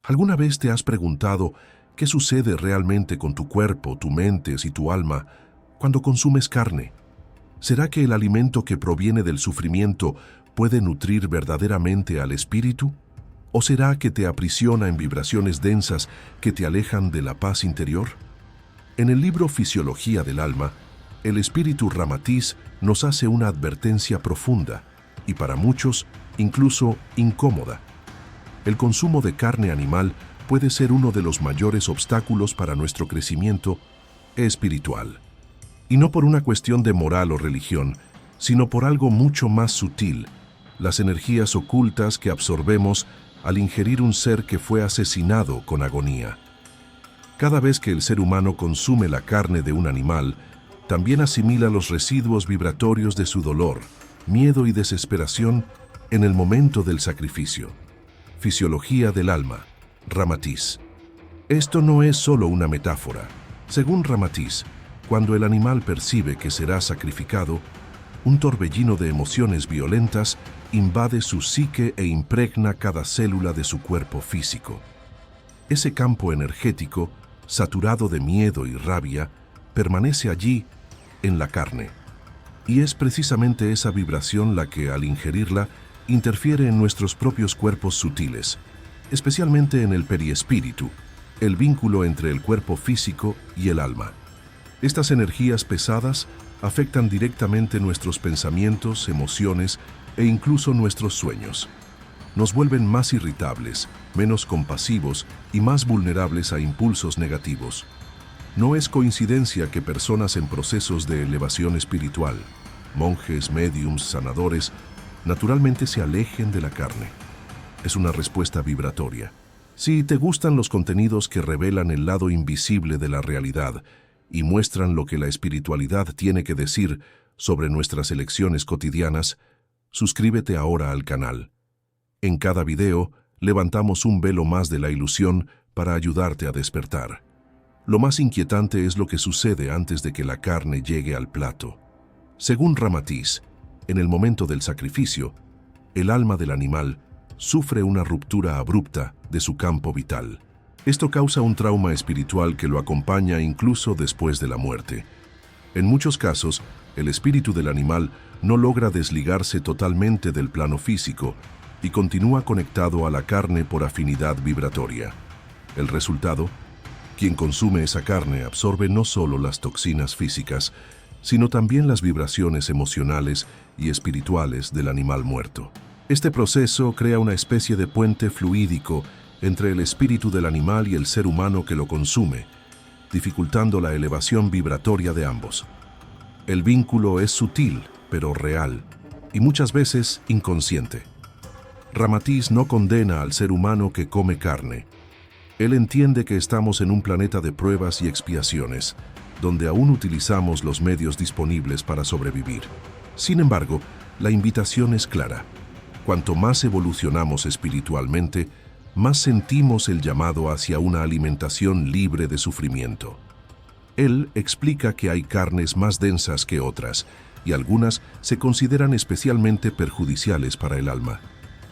¿Alguna vez te has preguntado qué sucede realmente con tu cuerpo, tu mente y tu alma cuando consumes carne? ¿Será que el alimento que proviene del sufrimiento puede nutrir verdaderamente al espíritu? ¿O será que te aprisiona en vibraciones densas que te alejan de la paz interior? En el libro Fisiología del Alma, el espíritu Ramatiz nos hace una advertencia profunda y para muchos incluso incómoda. El consumo de carne animal puede ser uno de los mayores obstáculos para nuestro crecimiento espiritual. Y no por una cuestión de moral o religión, sino por algo mucho más sutil, las energías ocultas que absorbemos al ingerir un ser que fue asesinado con agonía. Cada vez que el ser humano consume la carne de un animal, también asimila los residuos vibratorios de su dolor, miedo y desesperación en el momento del sacrificio. Fisiología del Alma, Ramatiz. Esto no es solo una metáfora. Según Ramatiz, cuando el animal percibe que será sacrificado, un torbellino de emociones violentas invade su psique e impregna cada célula de su cuerpo físico. Ese campo energético, saturado de miedo y rabia, permanece allí, en la carne. Y es precisamente esa vibración la que, al ingerirla, interfiere en nuestros propios cuerpos sutiles, especialmente en el periespíritu, el vínculo entre el cuerpo físico y el alma. Estas energías pesadas afectan directamente nuestros pensamientos, emociones e incluso nuestros sueños. Nos vuelven más irritables, menos compasivos y más vulnerables a impulsos negativos. No es coincidencia que personas en procesos de elevación espiritual, monjes, médiums, sanadores, naturalmente se alejen de la carne. Es una respuesta vibratoria. Si te gustan los contenidos que revelan el lado invisible de la realidad y muestran lo que la espiritualidad tiene que decir sobre nuestras elecciones cotidianas, suscríbete ahora al canal. En cada video, levantamos un velo más de la ilusión para ayudarte a despertar. Lo más inquietante es lo que sucede antes de que la carne llegue al plato. Según Ramatiz, en el momento del sacrificio, el alma del animal sufre una ruptura abrupta de su campo vital. Esto causa un trauma espiritual que lo acompaña incluso después de la muerte. En muchos casos, el espíritu del animal no logra desligarse totalmente del plano físico y continúa conectado a la carne por afinidad vibratoria. El resultado: quien consume esa carne absorbe no solo las toxinas físicas, sino también las vibraciones emocionales y espirituales del animal muerto. Este proceso crea una especie de puente fluídico entre el espíritu del animal y el ser humano que lo consume, dificultando la elevación vibratoria de ambos. El vínculo es sutil, pero real, y muchas veces inconsciente. Ramatiz no condena al ser humano que come carne. Él entiende que estamos en un planeta de pruebas y expiaciones, donde aún utilizamos los medios disponibles para sobrevivir. Sin embargo, la invitación es clara. Cuanto más evolucionamos espiritualmente, más sentimos el llamado hacia una alimentación libre de sufrimiento. Él explica que hay carnes más densas que otras, y algunas se consideran especialmente perjudiciales para el alma.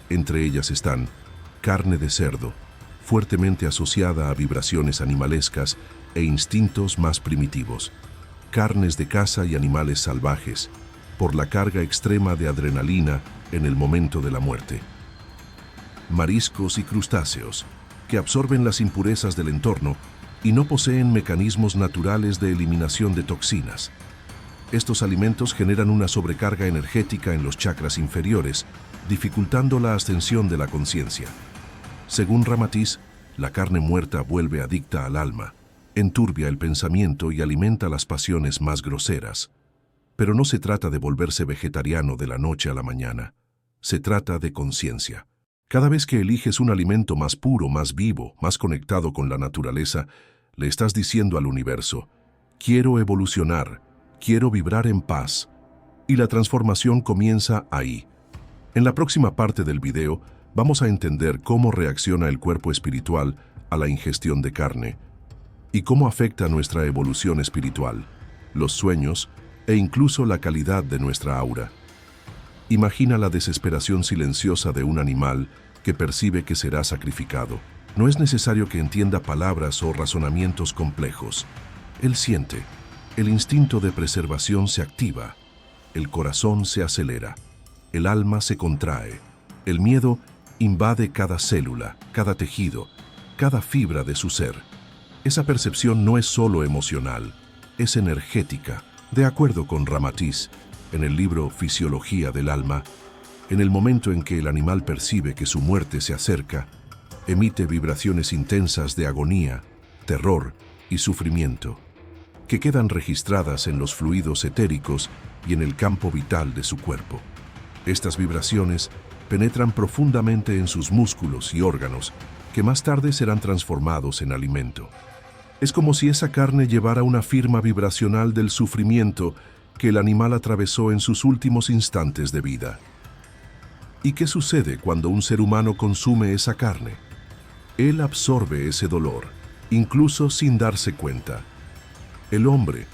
Entre ellas están carne de cerdo, fuertemente asociada a vibraciones animalescas e instintos más primitivos; carnes de caza y animales salvajes, por la carga extrema de adrenalina en el momento de la muerte; mariscos y crustáceos, que absorben las impurezas del entorno y no poseen mecanismos naturales de eliminación de toxinas. Estos alimentos generan una sobrecarga energética en los chakras inferiores, dificultando la ascensión de la conciencia. Según Ramatiz, la carne muerta vuelve adicta al alma, enturbia el pensamiento y alimenta las pasiones más groseras. Pero no se trata de volverse vegetariano de la noche a la mañana. Se trata de conciencia. Cada vez que eliges un alimento más puro, más vivo, más conectado con la naturaleza, le estás diciendo al universo: quiero evolucionar, quiero vibrar en paz. Y la transformación comienza ahí. En la próxima parte del video, vamos a entender cómo reacciona el cuerpo espiritual a la ingestión de carne y cómo afecta nuestra evolución espiritual, los sueños e incluso la calidad de nuestra aura. Imagina la desesperación silenciosa de un animal que percibe que será sacrificado. No es necesario que entienda palabras o razonamientos complejos. Él siente. El instinto de preservación se activa. El corazón se acelera. El alma se contrae. El miedo invade cada célula, cada tejido, cada fibra de su ser. Esa percepción no es solo emocional, es energética. De acuerdo con Ramatiz, en el libro Fisiología del Alma, en el momento en que el animal percibe que su muerte se acerca, emite vibraciones intensas de agonía, terror y sufrimiento, que quedan registradas en los fluidos etéricos y en el campo vital de su cuerpo. Estas vibraciones penetran profundamente en sus músculos y órganos, que más tarde serán transformados en alimento. Es como si esa carne llevara una firma vibracional del sufrimiento que el animal atravesó en sus últimos instantes de vida. ¿Y qué sucede cuando un ser humano consume esa carne? Él absorbe ese dolor, incluso sin darse cuenta. El hombre,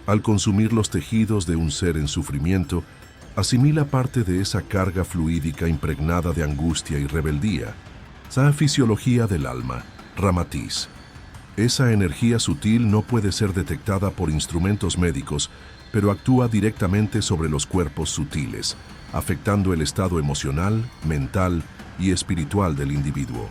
al consumir los tejidos de un ser en sufrimiento, asimila parte de esa carga fluídica impregnada de angustia y rebeldía. Esa fisiología del alma, Ramatiz. Esa energía sutil no puede ser detectada por instrumentos médicos, pero actúa directamente sobre los cuerpos sutiles, afectando el estado emocional, mental y espiritual del individuo.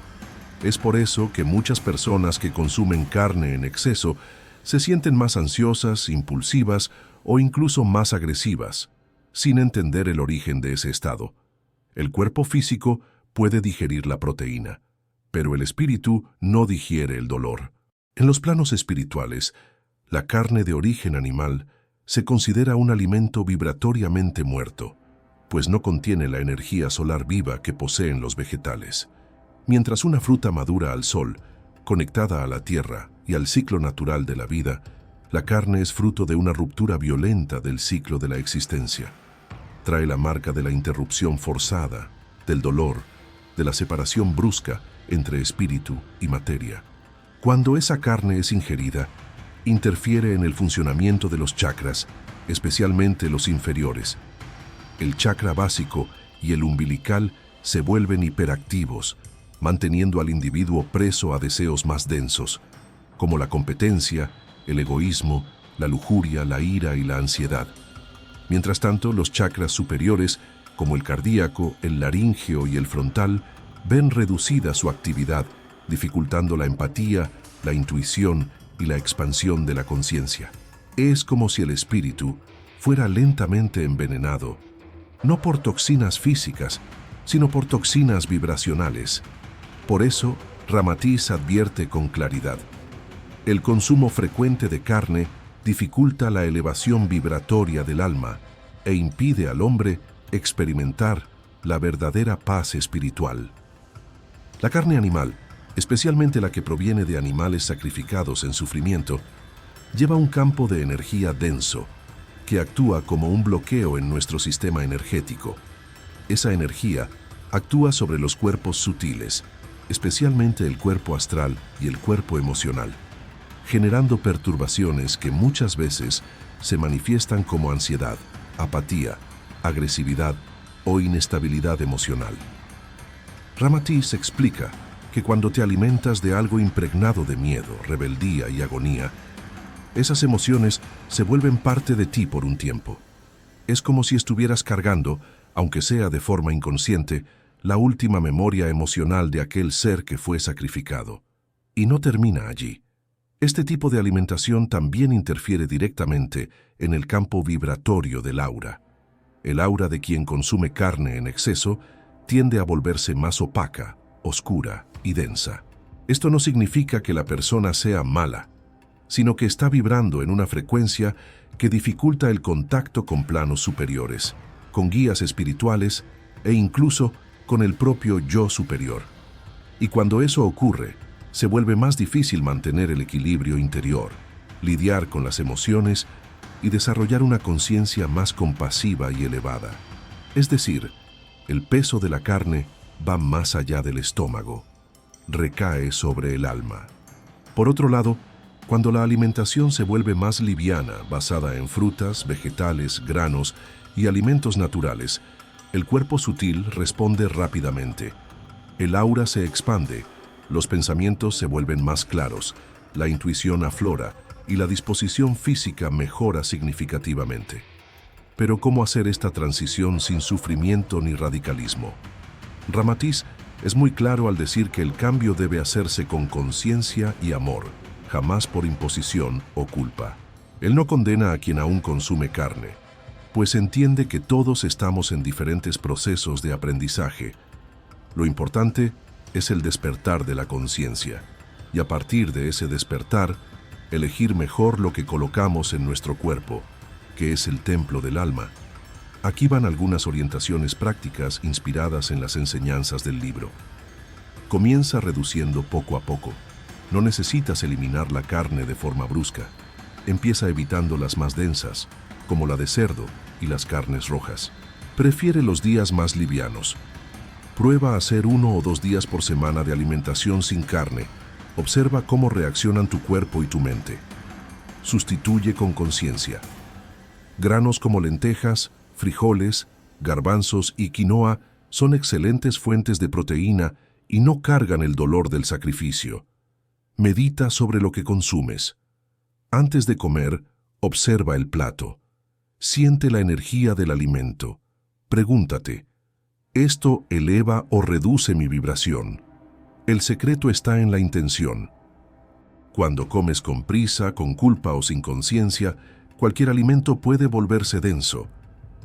Es por eso que muchas personas que consumen carne en exceso se sienten más ansiosas, impulsivas o incluso más agresivas, sin entender el origen de ese estado. El cuerpo físico puede digerir la proteína, pero el espíritu no digiere el dolor. En los planos espirituales, la carne de origen animal se considera un alimento vibratoriamente muerto, pues no contiene la energía solar viva que poseen los vegetales. Mientras una fruta madura al sol, conectada a la tierra y al ciclo natural de la vida, la carne es fruto de una ruptura violenta del ciclo de la existencia. Trae la marca de la interrupción forzada, del dolor, de la separación brusca entre espíritu y materia. Cuando esa carne es ingerida, interfiere en el funcionamiento de los chakras, especialmente los inferiores. El chakra básico y el umbilical se vuelven hiperactivos, manteniendo al individuo preso a deseos más densos, como la competencia, el egoísmo, la lujuria, la ira y la ansiedad. Mientras tanto, los chakras superiores, como el cardíaco, el laríngeo y el frontal, ven reducida su actividad, dificultando la empatía, la intuición y la expansión de la conciencia. Es como si el espíritu fuera lentamente envenenado, no por toxinas físicas, sino por toxinas vibracionales. Por eso, Ramatiz advierte con claridad: el consumo frecuente de carne dificulta la elevación vibratoria del alma e impide al hombre experimentar la verdadera paz espiritual. La carne animal, especialmente la que proviene de animales sacrificados en sufrimiento, lleva un campo de energía denso, que actúa como un bloqueo en nuestro sistema energético. Esa energía actúa sobre los cuerpos sutiles, especialmente el cuerpo astral y el cuerpo emocional, generando perturbaciones que muchas veces se manifiestan como ansiedad, apatía, agresividad o inestabilidad emocional. Ramatiz explica que cuando te alimentas de algo impregnado de miedo, rebeldía y agonía, esas emociones se vuelven parte de ti por un tiempo. Es como si estuvieras cargando, aunque sea de forma inconsciente, la última memoria emocional de aquel ser que fue sacrificado. Y no termina allí. Este tipo de alimentación también interfiere directamente en el campo vibratorio del aura. El aura de quien consume carne en exceso tiende a volverse más opaca, oscura y densa. Esto no significa que la persona sea mala, sino que está vibrando en una frecuencia que dificulta el contacto con planos superiores, con guías espirituales e incluso con el propio yo superior. Y cuando eso ocurre, se vuelve más difícil mantener el equilibrio interior, lidiar con las emociones y desarrollar una conciencia más compasiva y elevada. Es decir, el peso de la carne va más allá del estómago, recae sobre el alma. Por otro lado, cuando la alimentación se vuelve más liviana, basada en frutas, vegetales, granos y alimentos naturales, el cuerpo sutil responde rápidamente. El aura se expande Los pensamientos se vuelven más claros, la intuición aflora y la disposición física mejora significativamente. Pero ¿cómo hacer esta transición sin sufrimiento ni radicalismo? Ramatiz es muy claro al decir que el cambio debe hacerse con conciencia y amor, jamás por imposición o culpa. Él no condena a quien aún consume carne, pues entiende que todos estamos en diferentes procesos de aprendizaje. Lo importante es el despertar de la conciencia, y a partir de ese despertar, elegir mejor lo que colocamos en nuestro cuerpo, que es el templo del alma. Aquí van algunas orientaciones prácticas inspiradas en las enseñanzas del libro. Comienza reduciendo poco a poco. No necesitas eliminar la carne de forma brusca. Empieza evitando las más densas, como la de cerdo y las carnes rojas. Prefiere los días más livianos. Prueba hacer 1 o 2 días por semana de alimentación sin carne. Observa cómo reaccionan tu cuerpo y tu mente. Sustituye con conciencia. Granos como lentejas, frijoles, garbanzos y quinoa son excelentes fuentes de proteína y no cargan el dolor del sacrificio. Medita sobre lo que consumes. Antes de comer, observa el plato. Siente la energía del alimento. Pregúntate, ¿esto eleva o reduce mi vibración? El secreto está en la intención. Cuando comes con prisa, con culpa o sin conciencia, cualquier alimento puede volverse denso.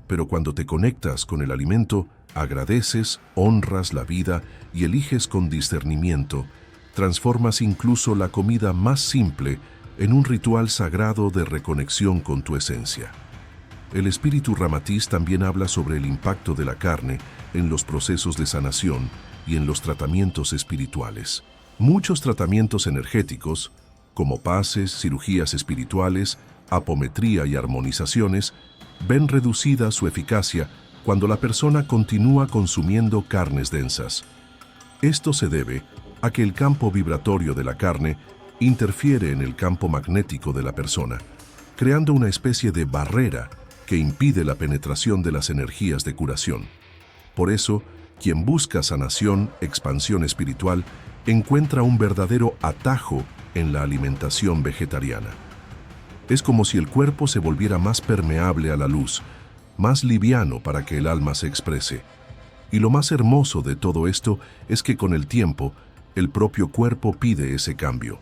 Pero cuando te conectas con el alimento, agradeces, honras la vida y eliges con discernimiento, transformas incluso la comida más simple en un ritual sagrado de reconexión con tu esencia. El espíritu Ramatiz también habla sobre el impacto de la carne en los procesos de sanación y en los tratamientos espirituales. Muchos tratamientos energéticos, como pases, cirugías espirituales, apometría y armonizaciones, ven reducida su eficacia cuando la persona continúa consumiendo carnes densas. Esto se debe a que el campo vibratorio de la carne interfiere en el campo magnético de la persona, creando una especie de barrera que impide la penetración de las energías de curación. Por eso, quien busca sanación, expansión espiritual, encuentra un verdadero atajo en la alimentación vegetariana. Es como si el cuerpo se volviera más permeable a la luz, más liviano para que el alma se exprese. Y lo más hermoso de todo esto es que con el tiempo, el propio cuerpo pide ese cambio.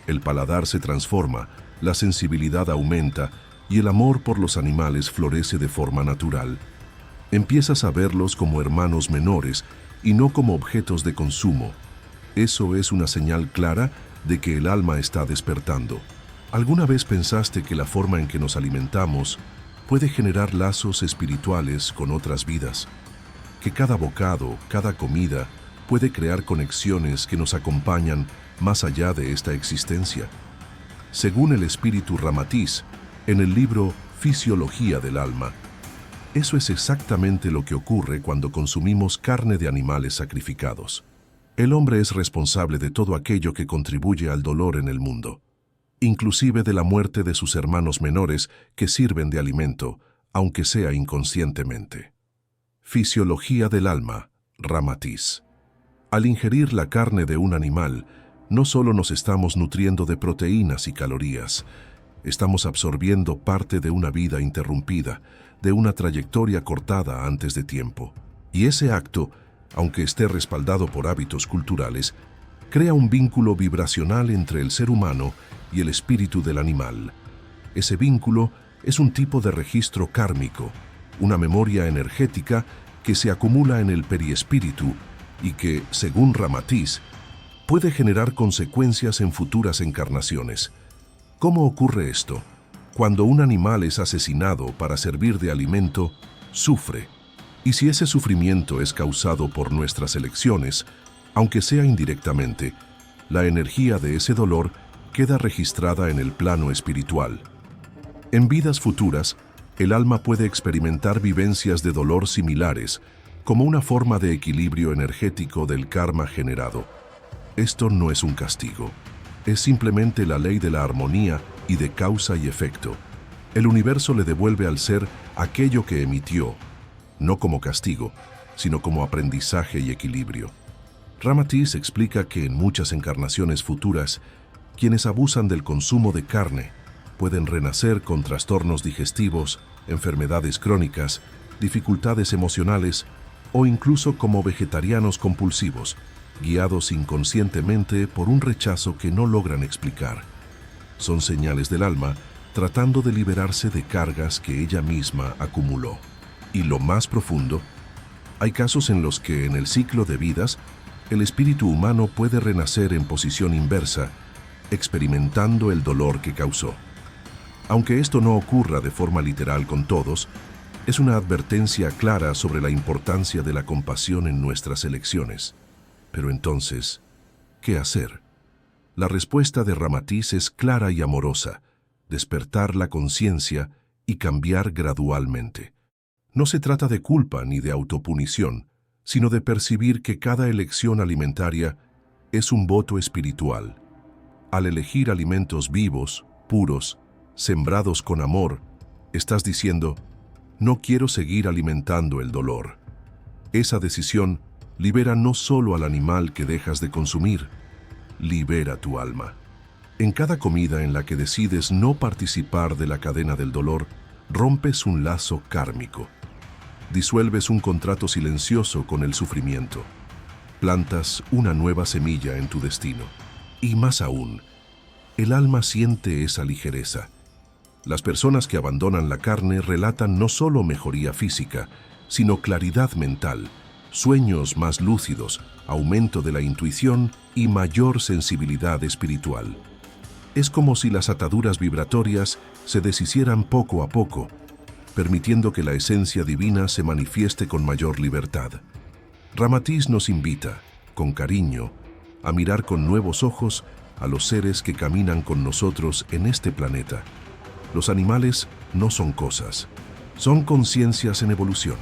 El paladar se transforma, la sensibilidad aumenta y el amor por los animales florece de forma natural. Empiezas a verlos como hermanos menores y no como objetos de consumo. Eso es una señal clara de que el alma está despertando. ¿Alguna vez pensaste que la forma en que nos alimentamos puede generar lazos espirituales con otras vidas? Que cada bocado, cada comida, puede crear conexiones que nos acompañan más allá de esta existencia. Según el espíritu Ramatiz, en el libro Fisiología del Alma, eso es exactamente lo que ocurre cuando consumimos carne de animales sacrificados. El hombre es responsable de todo aquello que contribuye al dolor en el mundo, inclusive de la muerte de sus hermanos menores que sirven de alimento, aunque sea inconscientemente. Fisiología del Alma, Ramatiz. Al ingerir la carne de un animal, no solo nos estamos nutriendo de proteínas y calorías, estamos absorbiendo parte de una vida interrumpida, de una trayectoria cortada antes de tiempo. Y ese acto, aunque esté respaldado por hábitos culturales, crea un vínculo vibracional entre el ser humano y el espíritu del animal. Ese vínculo es un tipo de registro kármico, una memoria energética que se acumula en el periespíritu y que, según Ramatiz, puede generar consecuencias en futuras encarnaciones. ¿Cómo ocurre esto? Cuando un animal es asesinado para servir de alimento, sufre. Y si ese sufrimiento es causado por nuestras elecciones, aunque sea indirectamente, la energía de ese dolor queda registrada en el plano espiritual. En vidas futuras, el alma puede experimentar vivencias de dolor similares, como una forma de equilibrio energético del karma generado. Esto no es un castigo, es simplemente la ley de la armonía y de causa y efecto. El universo le devuelve al ser aquello que emitió, no como castigo, sino como aprendizaje y equilibrio. Ramatiz explica que en muchas encarnaciones futuras, quienes abusan del consumo de carne pueden renacer con trastornos digestivos, enfermedades crónicas, dificultades emocionales o incluso como vegetarianos compulsivos, guiados inconscientemente por un rechazo que no logran explicar. Son señales del alma tratando de liberarse de cargas que ella misma acumuló. Y lo más profundo, hay casos en los que en el ciclo de vidas, el espíritu humano puede renacer en posición inversa, experimentando el dolor que causó. Aunque esto no ocurra de forma literal con todos, es una advertencia clara sobre la importancia de la compasión en nuestras elecciones. Pero entonces, ¿qué hacer? La respuesta de Ramatiz es clara y amorosa: despertar la conciencia y cambiar gradualmente. No se trata de culpa ni de autopunición, sino de percibir que cada elección alimentaria es un voto espiritual. Al elegir alimentos vivos, puros, sembrados con amor, estás diciendo: no quiero seguir alimentando el dolor. Esa decisión libera no solo al animal que dejas de consumir, libera tu alma. En cada comida en la que decides no participar de la cadena del dolor, rompes un lazo kármico. Disuelves un contrato silencioso con el sufrimiento. Plantas una nueva semilla en tu destino. Y más aún, el alma siente esa ligereza. Las personas que abandonan la carne relatan no solo mejoría física, sino claridad mental, sueños más lúcidos, aumento de la intuición y mayor sensibilidad espiritual. Es como si las ataduras vibratorias se deshicieran poco a poco, permitiendo que la esencia divina se manifieste con mayor libertad. Ramatiz nos invita, con cariño, a mirar con nuevos ojos a los seres que caminan con nosotros en este planeta. Los animales no son cosas, son conciencias en evolución.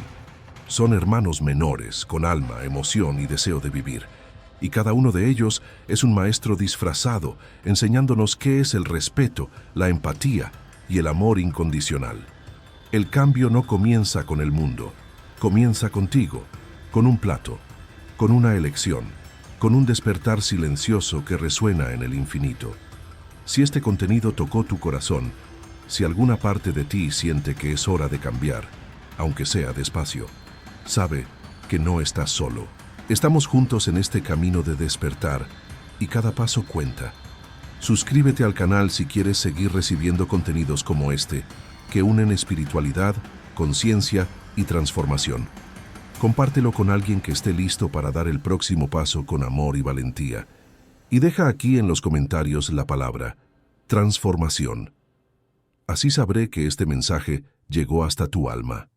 Son hermanos menores, con alma, emoción y deseo de vivir. Y cada uno de ellos es un maestro disfrazado, enseñándonos qué es el respeto, la empatía y el amor incondicional. El cambio no comienza con el mundo, comienza contigo, con un plato, con una elección, con un despertar silencioso que resuena en el infinito. Si este contenido tocó tu corazón, si alguna parte de ti siente que es hora de cambiar, aunque sea despacio, sabe que no estás solo. Estamos juntos en este camino de despertar y cada paso cuenta. Suscríbete al canal si quieres seguir recibiendo contenidos como este, que unen espiritualidad, conciencia y transformación. Compártelo con alguien que esté listo para dar el próximo paso con amor y valentía. Y deja aquí en los comentarios la palabra transformación. Así sabré que este mensaje llegó hasta tu alma.